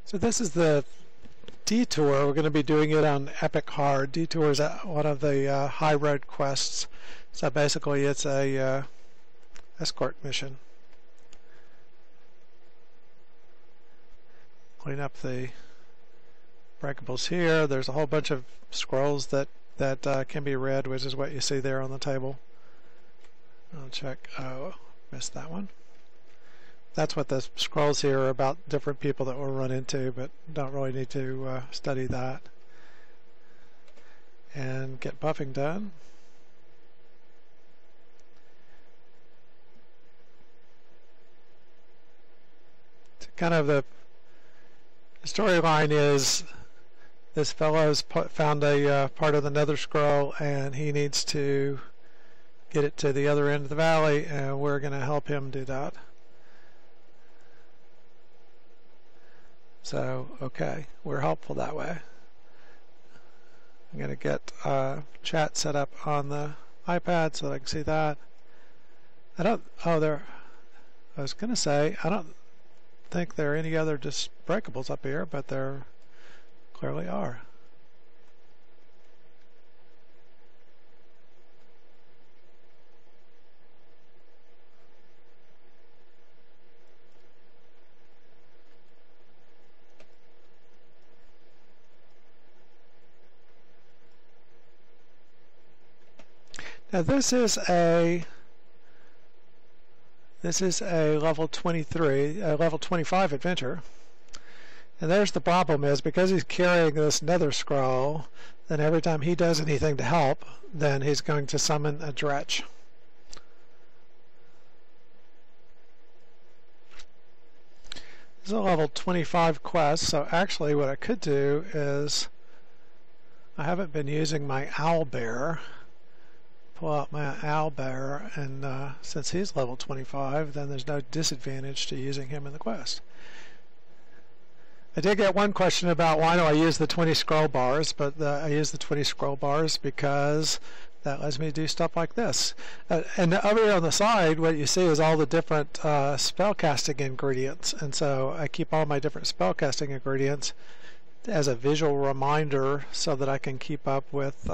So this is the Detour. We're going to be doing it on Epic Hard. Detour is one of the high road quests. So basically it's a escort mission. Clean up the breakables here. There's a whole bunch of scrolls that can be read, which is what you see there on the table. I'll check. Oh, missed that one. That's what the scrolls here are about, different people that we'll run into, but don't really need to study that. And get buffing done. Kind of the storyline is this fellow's found a part of the nether scroll, and he needs to get it to the other end of the valley, and we're going to help him do that. So, okay, we're helpful that way. I'm going to get chat set up on the iPad so that I can see that. I was going to say, I don't think there are any other breakables up here, but there clearly are. Now this is a level 23, level 25 adventure, and there's the problem is because he's carrying this nether scroll, then every time he does anything to help, then he's going to summon a dretch. This is a level 25 quest, so actually what I could do is, I haven't been using my owlbear. Pull out my owlbear, and since he's level 25, then there's no disadvantage to using him in the quest. I did get one question about why do I use the 20 scroll bars, but I use the 20 scroll bars because that lets me do stuff like this. And over here on the side, what you see is all the different spellcasting ingredients, and so I keep all my different spellcasting ingredients as a visual reminder so that I can keep up with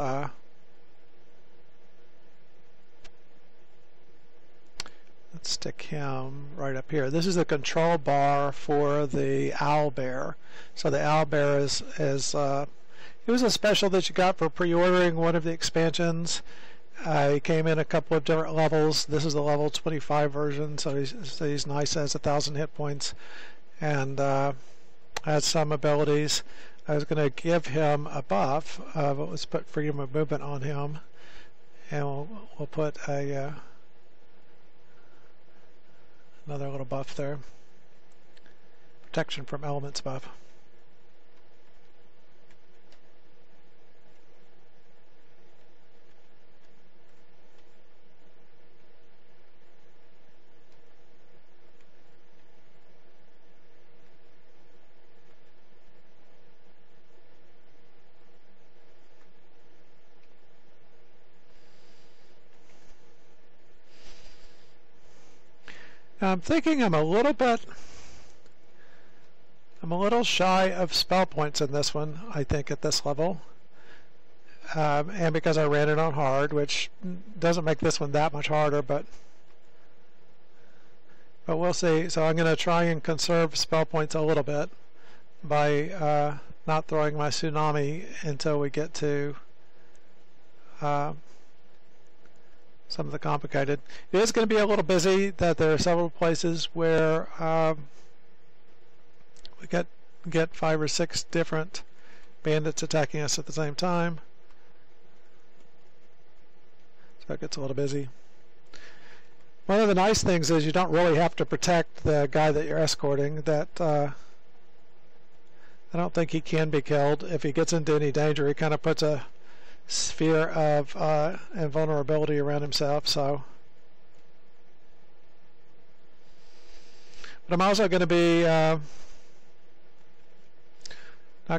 let's stick him right up here. This is the control bar for the owlbear. So the owlbear is it was a special that you got for pre-ordering one of the expansions. It came in a couple of different levels. This is the level 25 version, so he's nice, has 1,000 hit points, and has some abilities. I was going to give him a buff, but let's put freedom of movement on him, and we'll put a another little buff there. Protection from elements buff. I'm thinking I'm a little shy of spell points in this one, I think, at this level. And because I ran it on hard, which doesn't make this one that much harder, but we'll see. So I'm going to try and conserve spell points a little bit by not throwing my tsunami until we get to some of the complicated. It is going to be a little busy, that there are several places where we get 5 or 6 different bandits attacking us at the same time. So it gets a little busy. One of the nice things is you don't really have to protect the guy that you're escorting. That I don't think he can be killed. If he gets into any danger, he kind of puts a sphere of invulnerability around himself. So, but I'm also going to be not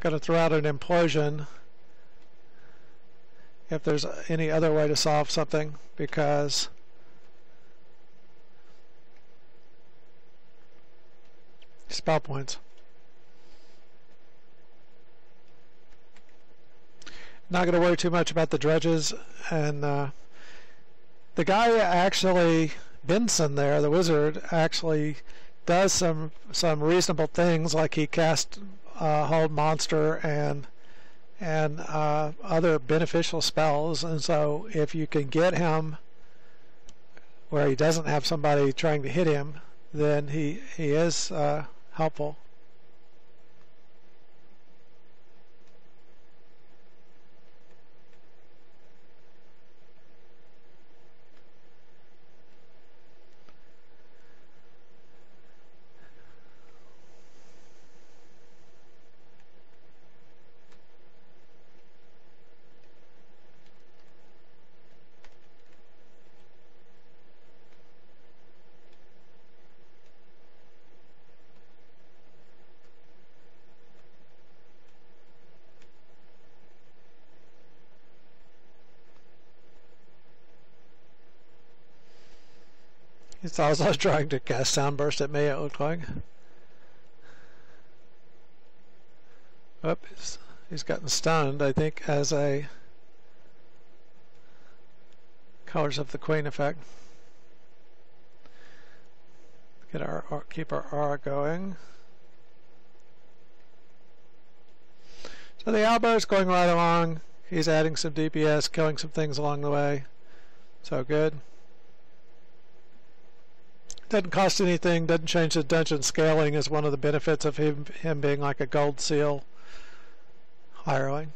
going to throw out an implosion if there's any other way to solve something, because spell points. not going to worry too much about the dredges. And the guy actually, Benson there, the wizard, actually does some reasonable things, like he casts Hold Monster and other beneficial spells. And so if you can get him where he doesn't have somebody trying to hit him, then he is helpful. He's also trying to cast Soundburst at me, it looked like. Oops, he's gotten stunned, I think, as a Colors of the Queen effect. Keep our aura going. So the owlbear is going right along. He's adding some DPS, killing some things along the way. So good. Doesn't cost anything, doesn't change the dungeon scaling, is one of the benefits of him being like a gold seal hireling.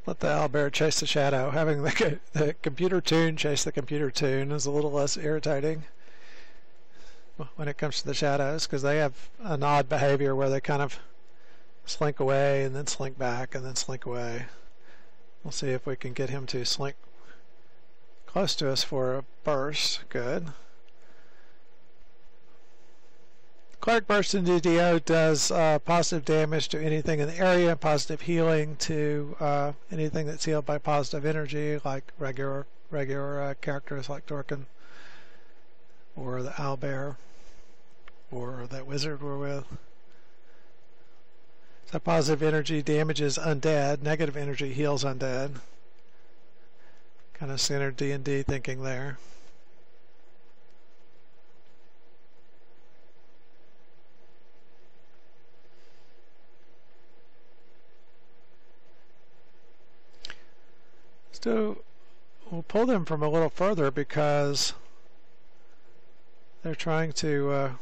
Let the owlbear chase the shadow. Having the computer tune chase the computer tune is a little less irritating when it comes to the shadows, because they have an odd behavior where they kind of slink away and then slink back and then slink away. We'll see if we can get him to slink close to us for a burst. Good. Cleric Burst in DDO does positive damage to anything in the area, positive healing to anything that's healed by positive energy, like regular characters like Dwerkin, or the owlbear, or that wizard we're with. So positive energy damages undead, negative energy heals undead. Kind of standard D&D thinking there. So we'll pull them from a little further because they're trying to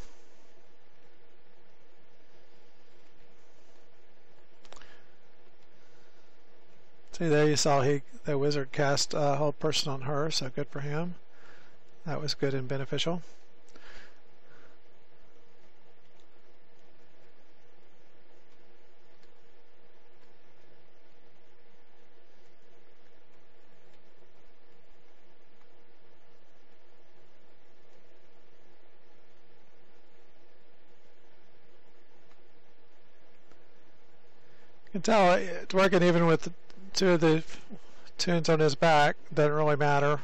see there. You saw the wizard cast Hold Person on her, so good for him. That was good and beneficial. You can tell it's working even with two of the tunes on his back. Doesn't really matter.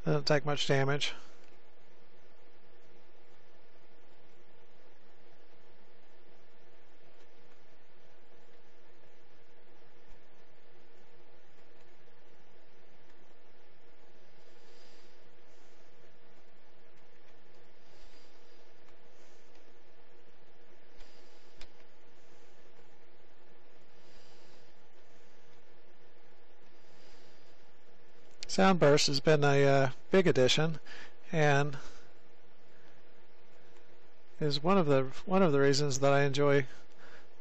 Doesn't take much damage. Soundburst has been a big addition, and is one of the reasons that I enjoy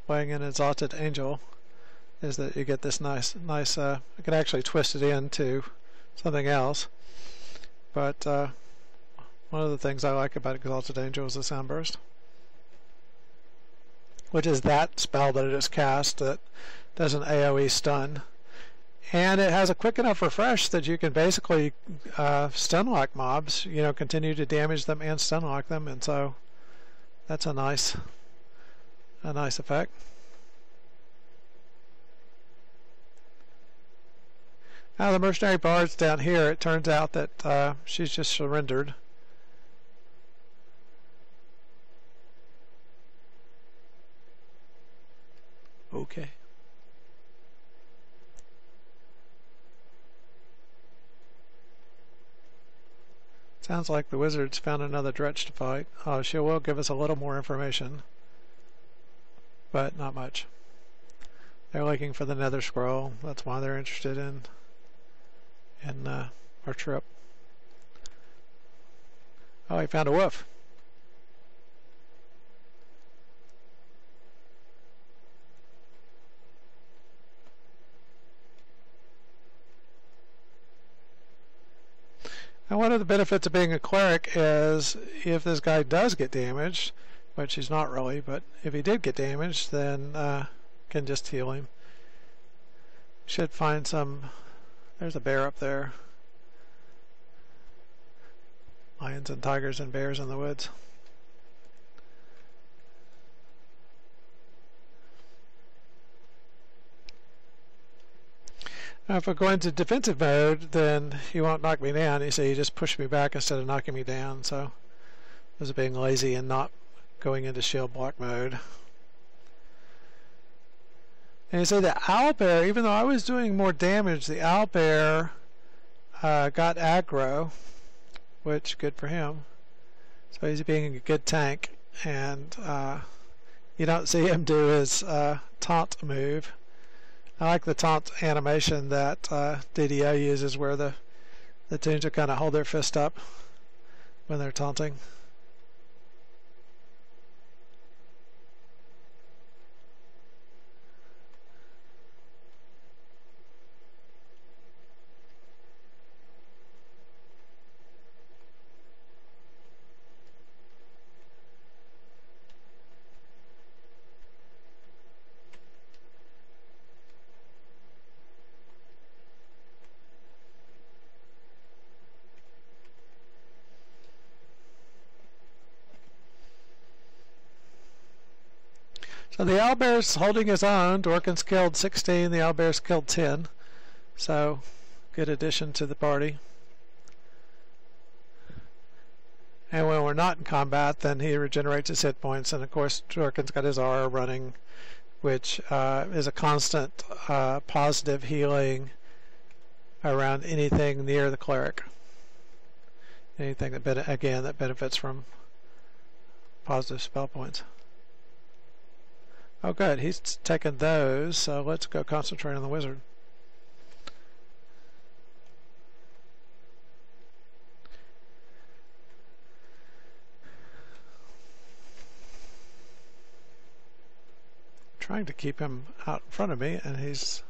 playing an Exalted Angel is that you get this nice, you can actually twist it into something else. But one of the things I like about Exalted Angel is the sound burst, which is that spell that it is cast that does an AoE stun. And it has a quick enough refresh that you can basically stun lock mobs, you know, continue to damage them and stun lock them, and so that's a nice effect. Now the mercenary bard's down here. It turns out that she's just surrendered. Okay. Sounds like the wizard's found another dretch to fight. Oh, she will give us a little more information, but not much. They're looking for the nether scroll. That's why they're interested in our trip. Oh, he found a wolf. And one of the benefits of being a cleric is if this guy does get damaged, which he's not really, but if he did get damaged, then can just heal him. Should find some. There's a bear up there. Lions and tigers and bears in the woods. Now if I go into defensive mode, then he won't knock me down. You see, he just pushed me back instead of knocking me down. So I was being lazy and not going into shield block mode. And you see the owlbear, even though I was doing more damage, the owlbear got aggro, which good for him. So he's being a good tank, and you don't see him do his taunt move. I like the taunt animation that DDO uses, where the teams will kind of hold their fist up when they're taunting. So the owlbear's holding his own. Dwerkin's killed 16, the owlbear's killed 10. So, good addition to the party. And when we're not in combat, then he regenerates his hit points. And of course, Dwerkin's got his aura running, which is a constant positive healing around anything near the cleric. Anything that, that benefits from positive spell points. Oh good, he's taken those, so let's go concentrate on the wizard. Trying to keep him out in front of me, and he's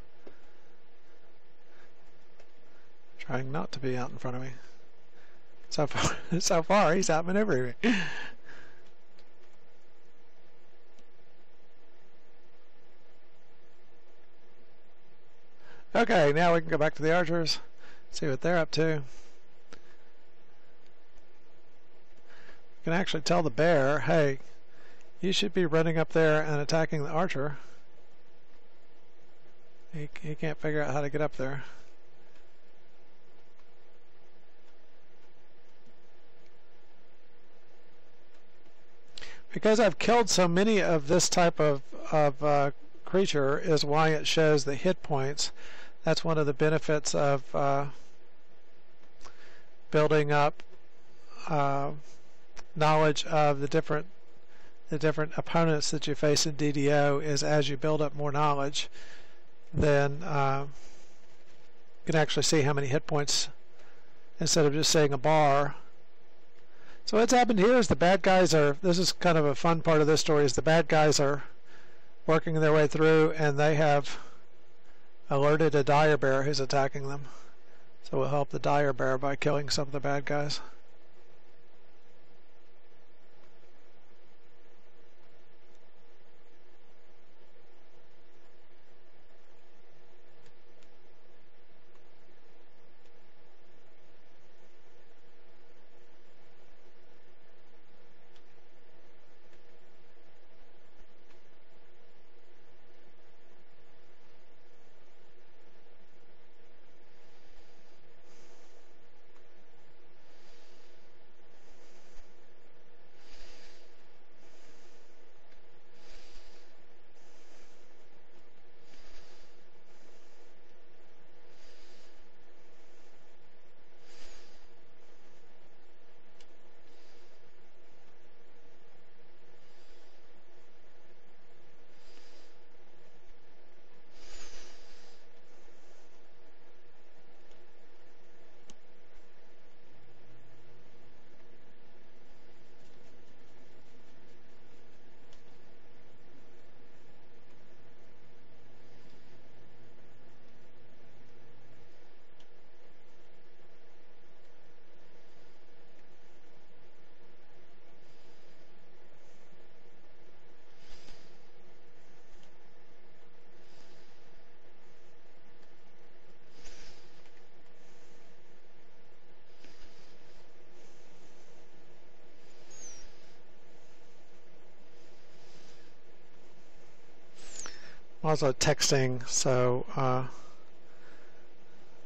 trying not to be out in front of me. So far he's outmaneuvered me. Okay, now we can go back to the archers, see what they're up to. We can actually tell the bear, hey, you should be running up there and attacking the archer. He can't figure out how to get up there. Because I've killed so many of this type of creature is why it shows the hit points. That's one of the benefits of building up knowledge of the different opponents that you face in DDO. Is as you build up more knowledge, then you can actually see how many hit points instead of just saying a bar. So what's happened here is the bad guys are, this is kind of a fun part of this story, is the bad guys are working their way through, and they have alerted a dire bear who's attacking them. So we'll help the dire bear by killing some of the bad guys. I'm also texting, so it'll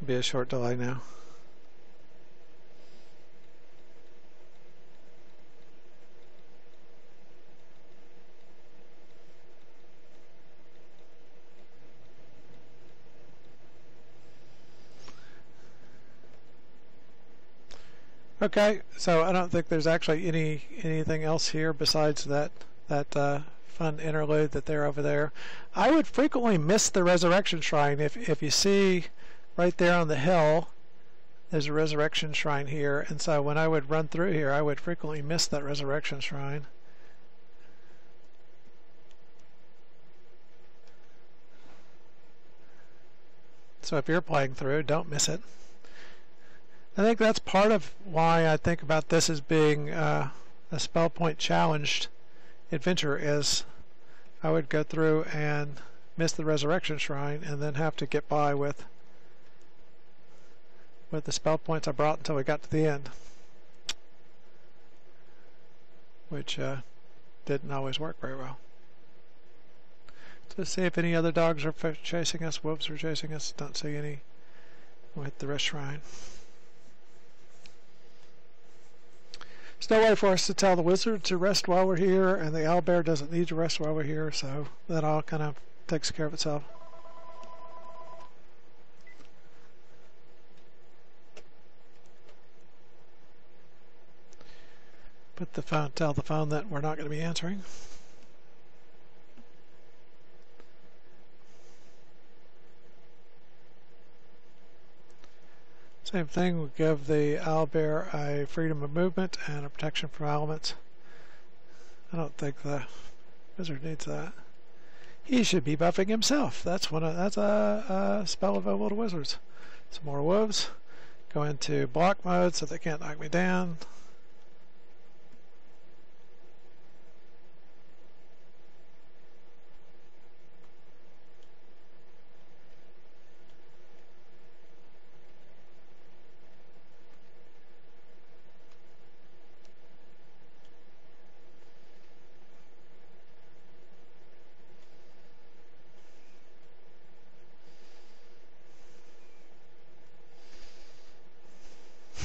be a short delay now. Okay, so I don't think there's actually anything else here besides that fun interlude that they're over there. I would frequently miss the resurrection shrine. If you see right there on the hill, there's a resurrection shrine here, and so when I would run through here, I would frequently miss that resurrection shrine. So if you're playing through, don't miss it. I think that's part of why I think about this as being a spell point challenged adventure, is I would go through and miss the resurrection shrine and then have to get by with the spell points I brought until we got to the end, which didn't always work very well. To see if any other dogs are chasing us, wolves are chasing us. Don't see any. We'll hit the rest shrine. There's no way for us to tell the wizard to rest while we're here, and the owlbear doesn't need to rest while we're here, so that all kind of takes care of itself. Tell the phone that we're not going to be answering. Same thing, we'll give the owlbear a freedom of movement and a protection from elements. I don't think the wizard needs that. He should be buffing himself. That's a spell available to wizards. Some more wolves. Go into block mode so they can't knock me down.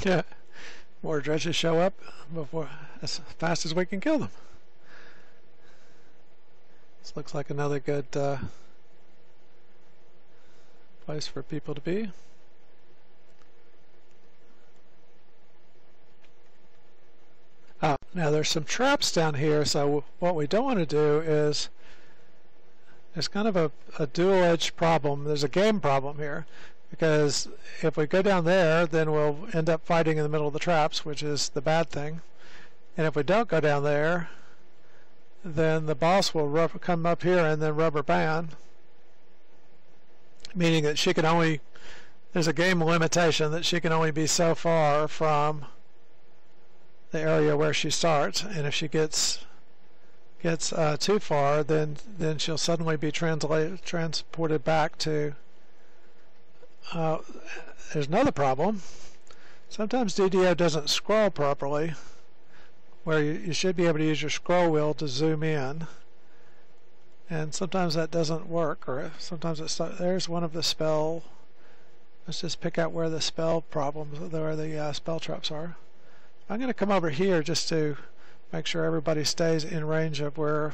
Yeah, more dredges show up as fast as we can kill them. This looks like another good place for people to be. Now there's some traps down here, so what we don't want to do is, there's kind of a dual-edged problem. There's a game problem here, because if we go down there, then we'll end up fighting in the middle of the traps, which is the bad thing. And if we don't go down there, then the boss will come up here and then rubber band, meaning that she can only, there's a game limitation that she can only be so far from the area where she starts, and if she gets too far, then she'll suddenly be transported back to. There's another problem. Sometimes DDO doesn't scroll properly, where you should be able to use your scroll wheel to zoom in, and sometimes that doesn't work, or sometimes it's there's one of the spell. Let's just pick out where the spell problems, where the spell traps are. I'm going to come over here just to make sure everybody stays in range of where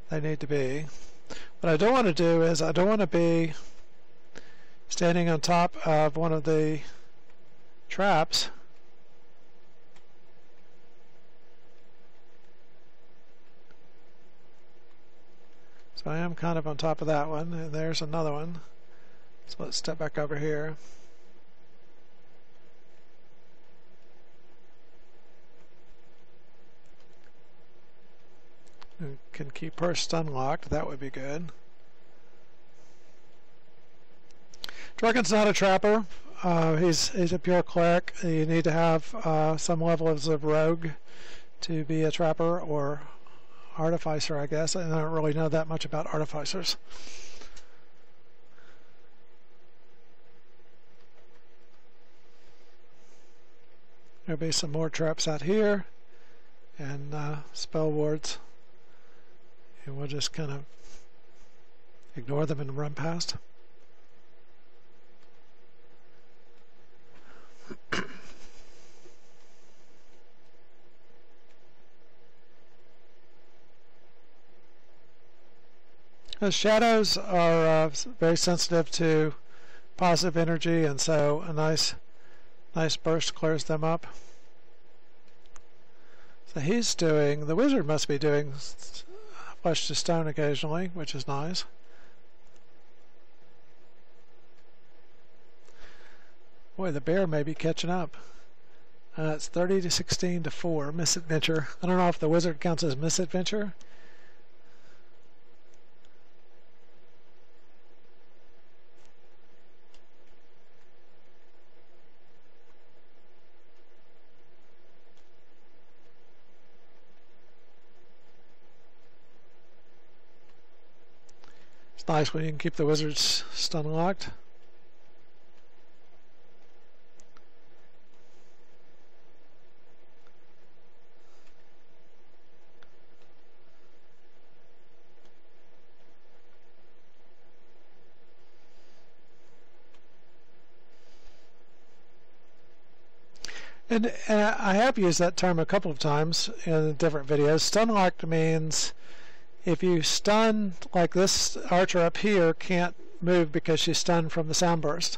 they need to be. What I don't want to do is I don't want to be standing on top of one of the traps. So I am kind of on top of that one, and there's another one. So let's step back over here. And can keep her stun locked, that would be good. Dwerkin's not a trapper. He's a pure cleric. You need to have some levels of rogue to be a trapper, or artificer, I guess. And I don't really know that much about artificers. There'll be some more traps out here, and spell wards. And we'll just kind of ignore them and run past. The shadows are very sensitive to positive energy, and so a nice burst clears them up. So he's doing, the wizard must be doing flesh to stone occasionally, which is nice. Boy, the bear may be catching up. It's 30 to 16 to 4, misadventure. I don't know if the wizard counts as misadventure. It's nice when you can keep the wizards stun locked. And I have used that term a couple of times in different videos. Stun locked means if you stun, like this archer up here can't move because she's stunned from the sound burst.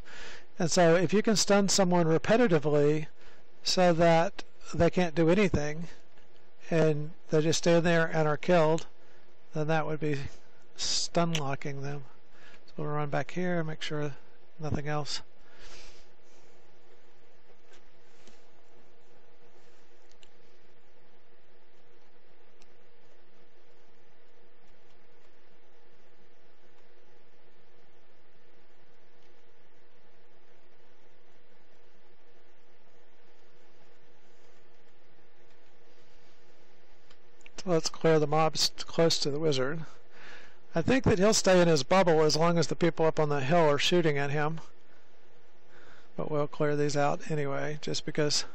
And so if you can stun someone repetitively so that they can't do anything and they just stand there and are killed, then that would be stun locking them. So we'll run back here and make sure nothing else. Let's clear the mobs close to the wizard. I think that he'll stay in his bubble as long as the people up on the hill are shooting at him. But we'll clear these out anyway, just because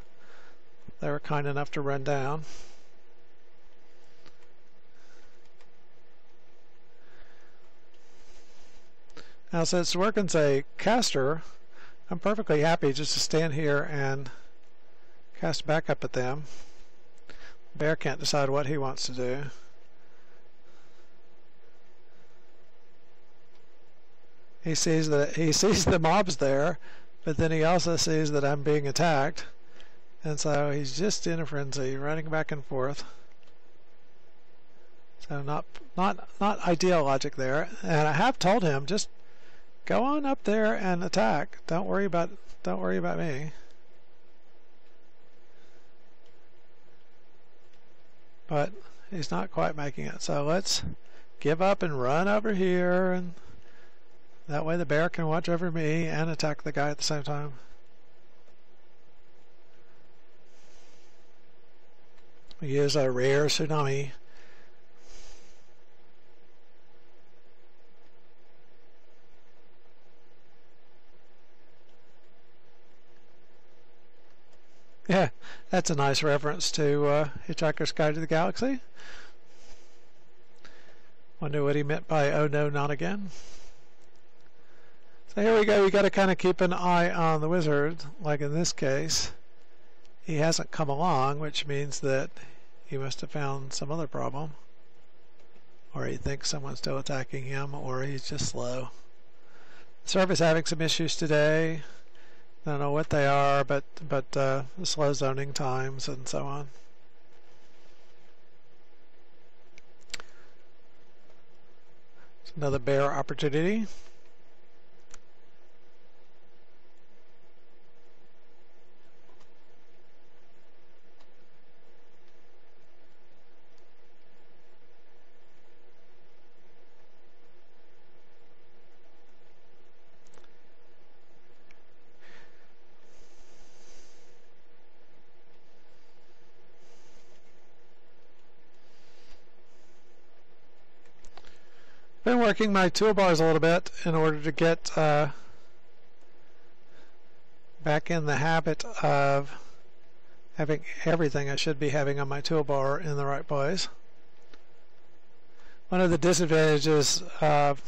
they were kind enough to run down. Now, since Dwerkin's a caster, I'm perfectly happy just to stand here and cast back up at them. Bear can't decide what he wants to do. He sees the mobs there, but then he also sees that I'm being attacked, and so he's just in a frenzy, running back and forth. So not ideal logic there. And I have told him, just go on up there and attack. Don't worry about me. But He's not quite making it. So let's give up and run over here, and that way the bear can watch over me and attack the guy at the same time. We use a rare tsunami. Yeah, that's a nice reference to Hitchhiker's Guide to the Galaxy. Wonder what he meant by "oh no, not again." So here we go. We got to kind of keep an eye on the wizard. Like in this case, he hasn't come along, which means that he must have found some other problem, or he thinks someone's still attacking him, or he's just slow. The server's having some issues today. I don't know what they are, but slow zoning times and so on. It's another bear opportunity. Been working my toolbars a little bit in order to get back in the habit of having everything I should be having on my toolbar in the right place. One of the disadvantages of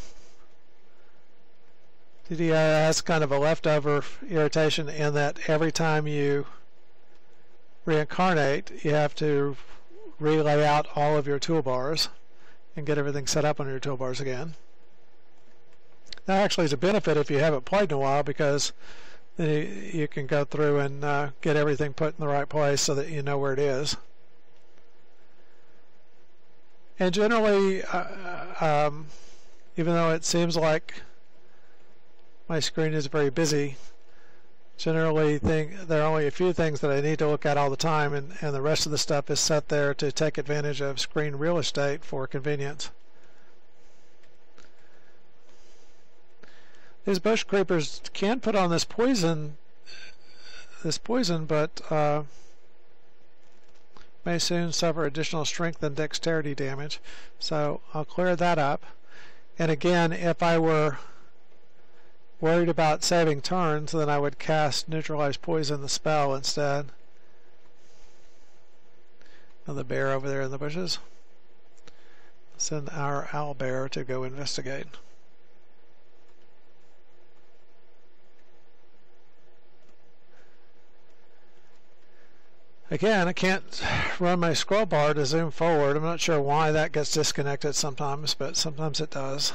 DDO has kind of a leftover irritation in that every time you reincarnate, you have to relay out all of your toolbars and get everything set up on your toolbars again. That actually is a benefit if you haven't played in a while, because then you can go through and get everything put in the right place so that you know where it is. And generally, even though it seems like my screen is very busy, generally there are only a few things that I need to look at all the time, and the rest of the stuff is set there to take advantage of screen real estate for convenience. These bush creepers can put on this poison, but may soon suffer additional strength and dexterity damage. So I'll clear that up. And again, if I were worried about saving turns, then I would cast Neutralize Poison, the spell, instead. Another bear over there in the bushes. Send our owlbear to go investigate. Again, I can't run my scroll bar to zoom forward. I'm not sure why that gets disconnected sometimes, but sometimes it does.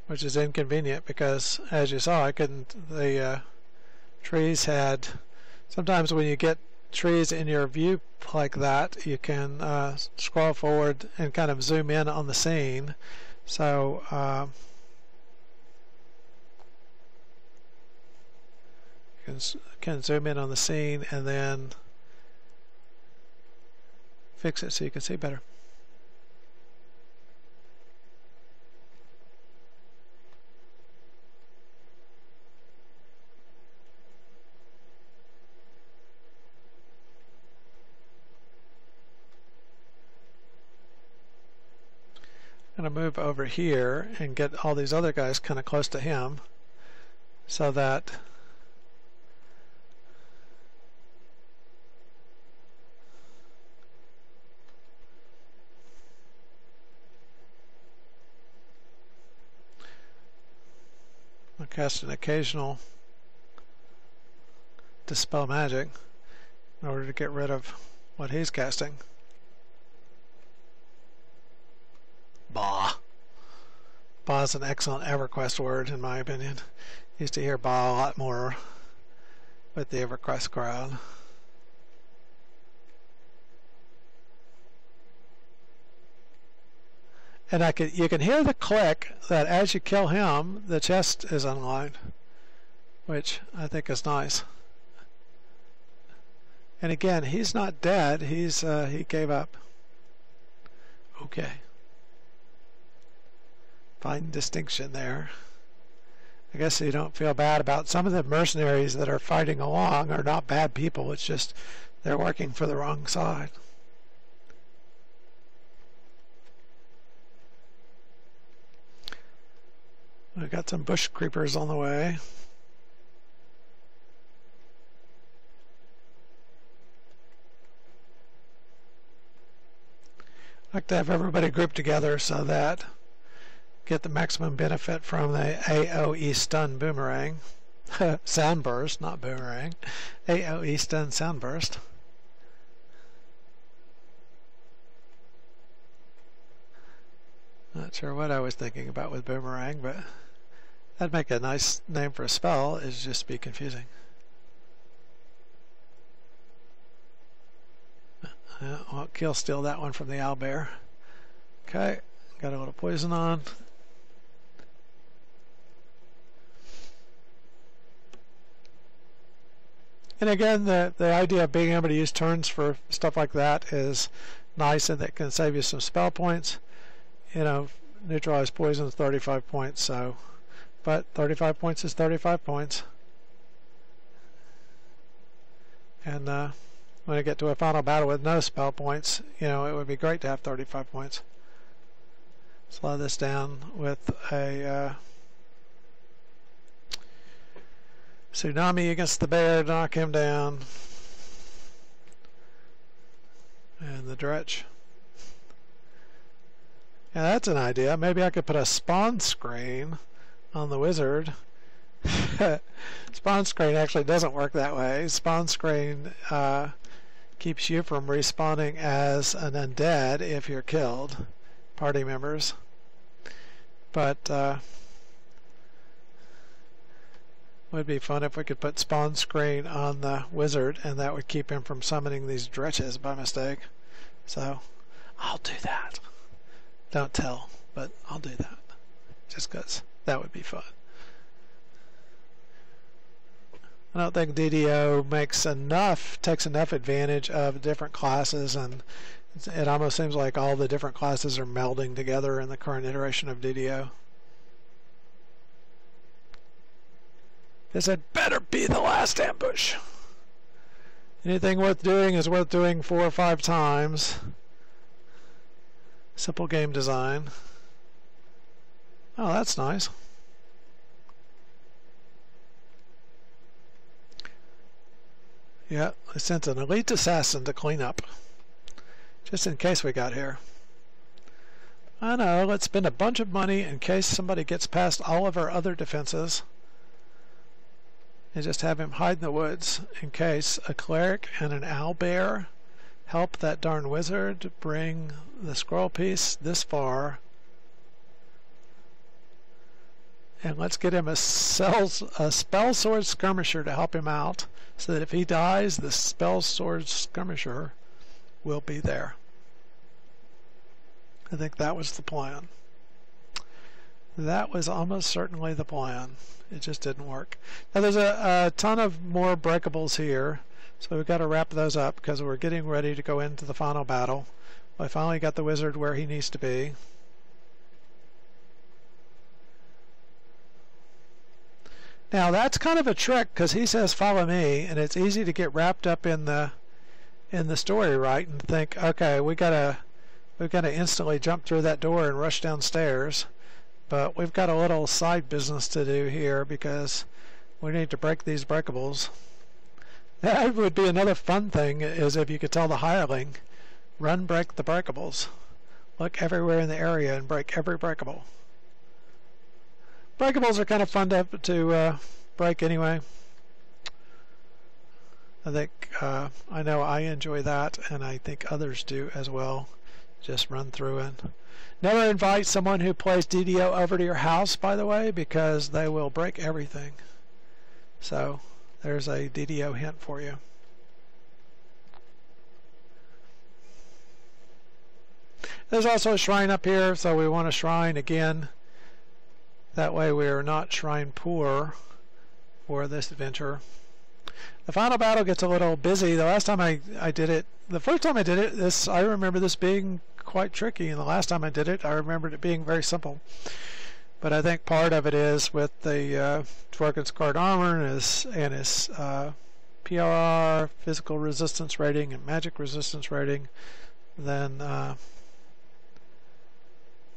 Which is inconvenient because, as you saw, the trees had, sometimes when you get trees in your view like that, you can scroll forward and kind of zoom in on the scene. So you can zoom in on the scene and then fix it so you can see better. I'm going to move over here and get all these other guys kind of close to him so that I'll cast an occasional Dispel Magic in order to get rid of what he's casting. Bah. Bah is an excellent EverQuest word, in my opinion. Used to hear bah a lot more with the EverQuest crowd. And you can hear the click that as you kill him, the chest is unlined, which I think is nice. And again, he's not dead. He gave up. Okay. Fine distinction there. I guess you don't feel bad about some of the mercenaries that are fighting along are not bad people. It's just they're working for the wrong side. We've got some bush creepers on the way. I like to have everybody grouped together so that get the maximum benefit from the AoE stun boomerang. Sound burst, not boomerang. AoE stun sound burst. Not sure what I was thinking about with boomerang, but that'd make a nice name for a spell. It'd just be confusing. I'll kill steal that one from the owlbear. Okay, got a little poison on. And again, the idea of being able to use turns for stuff like that is nice, and that can save you some spell points. You know, neutralize poison is 35 points, so, but 35 points is 35 points. And when I get to a final battle with no spell points, you know, it would be great to have 35 points. Slow this down with a tsunami against the bear to knock him down. And the dretch. Yeah, that's an idea. Maybe I could put a spawn screen on the wizard. Spawn screen actually doesn't work that way. Spawn screen keeps you from respawning as an undead if you're killed, party members. But would be fun if we could put spawn screen on the wizard, and that would keep him from summoning these dretches by mistake. So I'll do that. Don't tell, but I'll do that just because that would be fun. I don't think DDO takes enough advantage of different classes, and it almost seems like all the different classes are melding together in the current iteration of DDO. This had better be the last ambush. Anything worth doing is worth doing 4 or 5 times. Simple game design. Oh, that's nice. Yeah, I sent an elite assassin to clean up. Just in case we got here. I know, let's spend a bunch of money in case somebody gets past all of our other defenses. And just have him hide in the woods in case a cleric and an owlbear help that darn wizard bring the scroll piece this far. And let's get him a spell sword skirmisher to help him out, so that if he dies, the spell sword skirmisher will be there. I think that was the plan. That was almost certainly the plan. It just didn't work. Now there's a ton of more breakables here, so we've got to wrap those up because we're getting ready to go into the final battle. I finally got the wizard where he needs to be. Now that's kind of a trick because he says follow me, and it's easy to get wrapped up in the story, right, and think, okay, we've got to instantly jump through that door and rush downstairs. But we've got a little side business to do here because we need to break these breakables. That would be another fun thing, is if you could tell the hireling, run break the breakables. Look everywhere in the area and break every breakable. Breakables are kind of fun to break anyway. I think I know I enjoy that, and I think others do as well. Just run through it. Never invite someone who plays DDO over to your house, by the way, because they will break everything. So there's a DDO hint for you. There's also a shrine up here, so we want a shrine again. That way we are not shrine poor for this adventure. The final battle gets a little busy. The last time I did it, the first time I did it, I remember this being quite tricky, and the last time I did it, I remembered it being very simple. But I think part of it is with the Dwerkin's card armor and his PRR, physical resistance rating, and magic resistance rating, then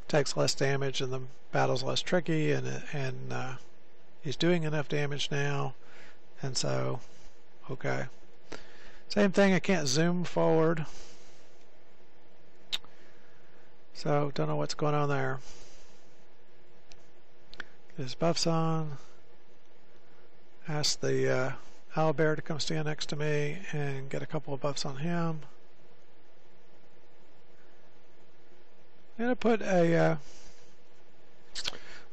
takes less damage and the battle's less tricky, and he's doing enough damage now, and so okay. Same thing, I can't zoom forward, so don't know what's going on there. Get his buffs on. Ask the owlbear to come stand next to me and get a couple of buffs on him. I'm going to put a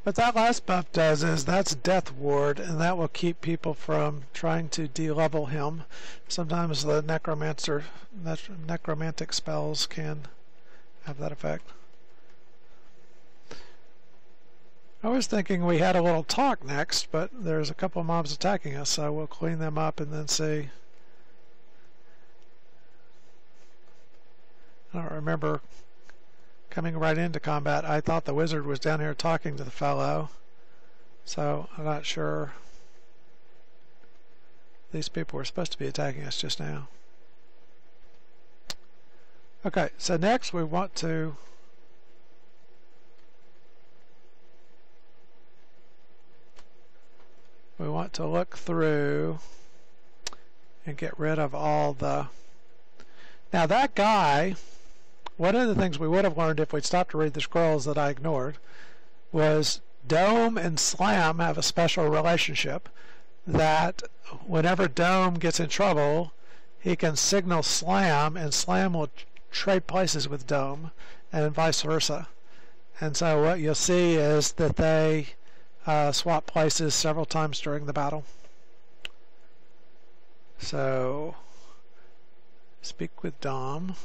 what that last buff does is that's Death Ward, and that will keep people from trying to de-level him. Sometimes the necromantic spells can have that effect. I was thinking we had a little talk next, but there's a couple of mobs attacking us, so we'll clean them up and then see. I don't remember coming right into combat. I thought the wizard was down here talking to the fellow, so I'm not sure. These people were supposed to be attacking us just now. Okay, so next we want to look through and get rid of all the... Now that guy, one of the things we would have learned if we'd stopped to read the scrolls that I ignored was Dome and Slam have a special relationship, that whenever Dome gets in trouble, he can signal Slam, and Slam will trade places with Dome, and vice versa. And so what you'll see is that they swap places several times during the battle. So speak with Dom.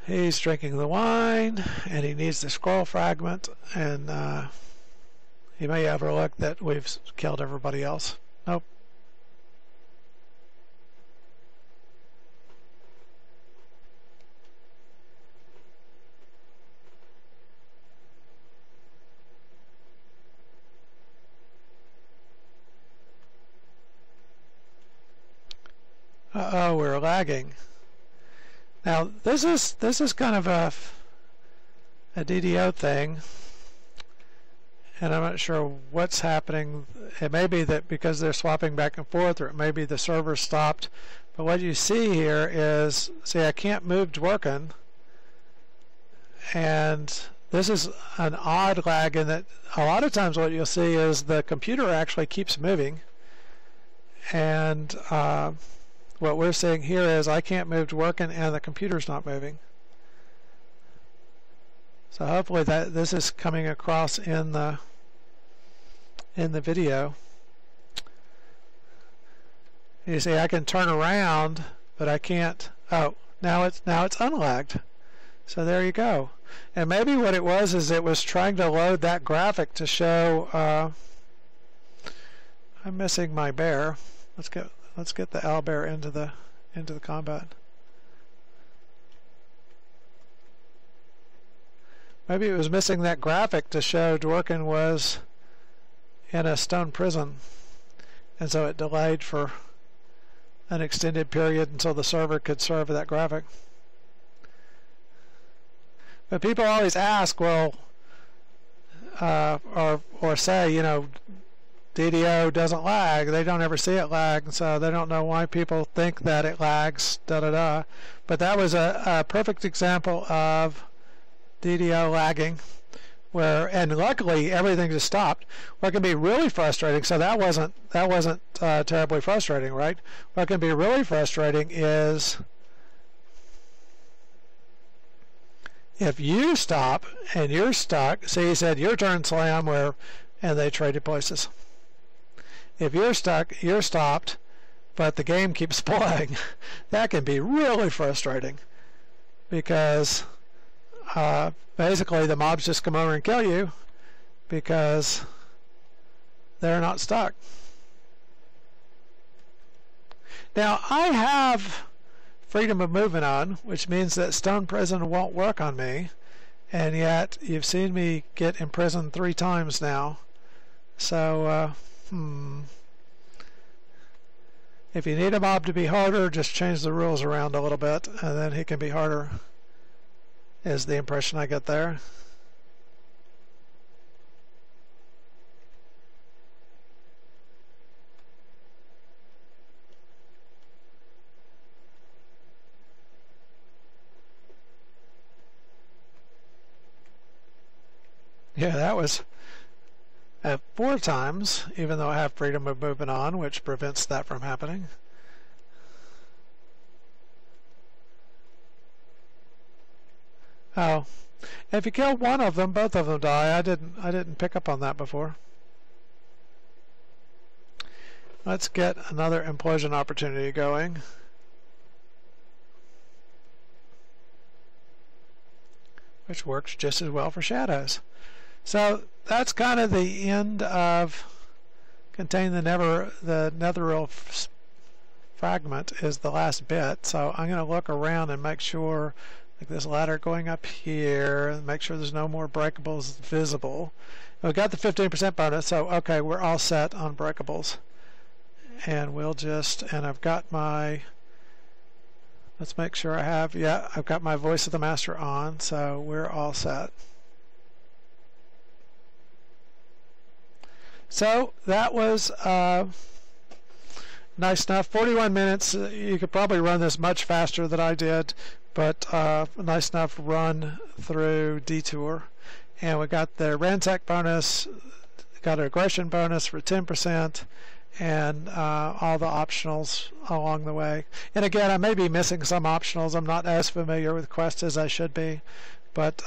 He's drinking the wine, and he needs the scroll fragment, and he may overlook that we've killed everybody else. Nope. Uh-oh, we're lagging. Now this is kind of a DDO thing, and I'm not sure what's happening. It may be that because they're swapping back and forth, or it may be the server stopped. But what you see here is, see, I can't move Dwerkin, and this is an odd lag in that a lot of times what you'll see is the computer actually keeps moving, and what we're seeing here is I can't move Dwerkin and the computer's not moving. So hopefully that this is coming across in the video. You see I can turn around, but I can't. Oh, now it's unlagged. So there you go. And maybe what it was is it was trying to load that graphic to show I'm missing my bear. Let's get the owlbear into the combat. Maybe it was missing that graphic to show Dwerkin was in a stone prison, and so it delayed for an extended period until the server could serve that graphic. But people always ask, well, or say, you know, DDO doesn't lag. They don't ever see it lag, so they don't know why people think that it lags, da-da-da. But that was a perfect example of DDO lagging, and luckily everything just stopped. What can be really frustrating, so that wasn't terribly frustrating, right? What can be really frustrating is if you stop and you're stuck. See, he said your turn, Slam, and they traded places. If you're stuck, you're stopped, but the game keeps playing. That can be really frustrating because basically the mobs just come over and kill you because they're not stuck. Now I have freedom of movement on, which means that stone prison won't work on me, and yet you've seen me get imprisoned 3 times now. So if you need a mob to be harder, just change the rules around a little bit and then he can be harder, is the impression I get there. Yeah, that was at 4 times, even though I have freedom of movement on, which prevents that from happening. Oh, if you kill one of them, both of them die. I didn't pick up on that before. Let's get another implosion opportunity going. Which works just as well for shadows. So that's kind of the end of contain the netheril fragment is the last bit. So I'm going to look around and make sure, like this ladder going up here, and make sure there's no more breakables visible. And we got the 15% bonus, so okay, we're all set on breakables. And we'll just, and I've got my, let's make sure I have, yeah, I've got my Voice of the Master on, so we're all set. So that was nice enough. 41 minutes. You could probably run this much faster than I did, but nice enough run through Detour. And we got the ransack bonus, got an aggression bonus for 10%, and all the optionals along the way. And again, I may be missing some optionals. I'm not as familiar with quests as I should be, but